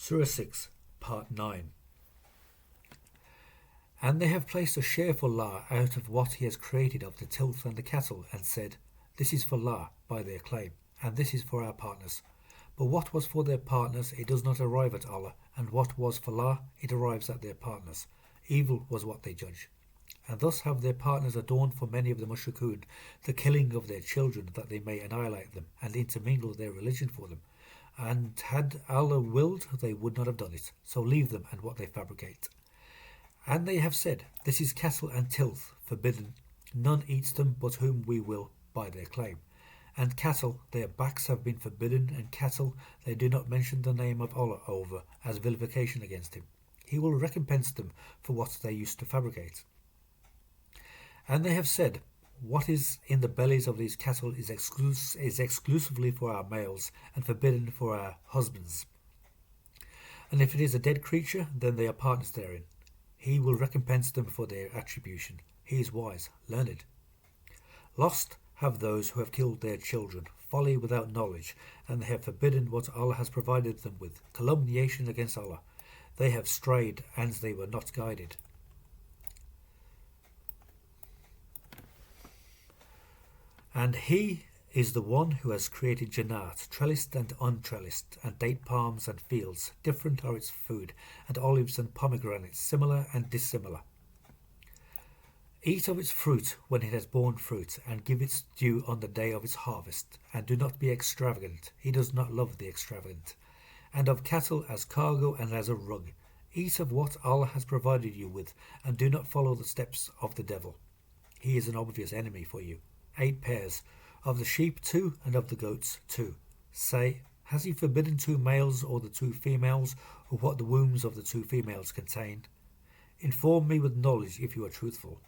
Surah 6, Part 9. And they have placed a share for Allah out of what He has created of the tilth and the cattle, and said, This is for Allah by their claim, and this is for our partners. But what was for their partners, it does not arrive at Allah, and what was for Allah, it arrives at their partners. Evil was what they judge. And thus have their partners adorned for many of the mushrikun the killing of their children, that they may annihilate them, and intermingle their religion for them. And had Allah willed, they would not have done it. So leave them and what they fabricate. And they have said, This is cattle and tilth, forbidden. None eats them but whom we will, by their claim. And cattle, their backs have been forbidden, and cattle, they do not mention the name of Allah over, as vilification against Him. He will recompense them for what they used to fabricate. And they have said, What is in the bellies of these cattle is exclusively for our males, and forbidden for our husbands. And if it is a dead creature, then they are partners therein. He will recompense them for their attribution. He is wise, learned. Lost have those who have killed their children, folly without knowledge, and they have forbidden what Allah has provided them with, calumniation against Allah. They have strayed, and they were not guided. And He is the one who has created Jannat, trellised and untrellised, and date palms and fields. Different are its food, and olives and pomegranates, similar and dissimilar. Eat of its fruit when it has borne fruit, and give its due on the day of its harvest, and do not be extravagant. He does not love the extravagant. And of cattle as cargo and as a rug. Eat of what Allah has provided you with, and do not follow the steps of the devil. He is an obvious enemy for you. 8 pairs, of the sheep 2, and of the goats 2. Say, has He forbidden 2 males or the 2 females, or what the wombs of the 2 females contain? Inform me with knowledge if you are truthful.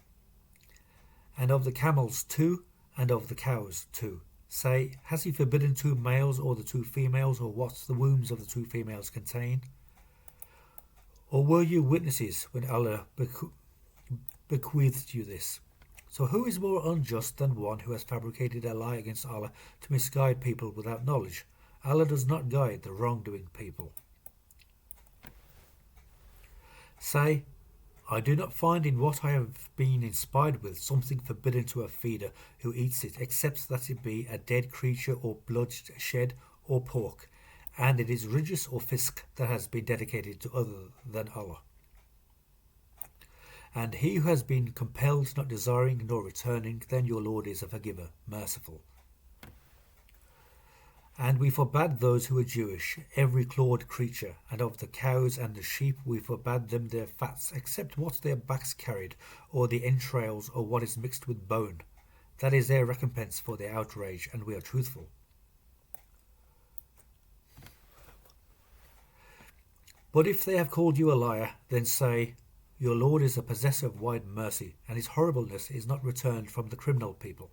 And of the camels 2, and of the cows 2. Say, has He forbidden 2 males or the 2 females, or what the wombs of the 2 females contain? Or were you witnesses when Allah bequeathed you this? So who is more unjust than one who has fabricated a lie against Allah to misguide people without knowledge? Allah does not guide the wrongdoing people. Say, I do not find in what I have been inspired with something forbidden to a feeder who eats it, except that it be a dead creature or blood shed or pork, and it is rijis or fisk that has been dedicated to other than Allah. And he who has been compelled, not desiring nor returning, then your Lord is a forgiver, merciful. And we forbade those who were Jewish, every clawed creature, and of the cows and the sheep we forbade them their fats, except what their backs carried, or the entrails, or what is mixed with bone. That is their recompense for their outrage, and we are truthful. But if they have called you a liar, then say, Your Lord is a possessor of wide mercy, and His horribleness is not returned from the criminal people.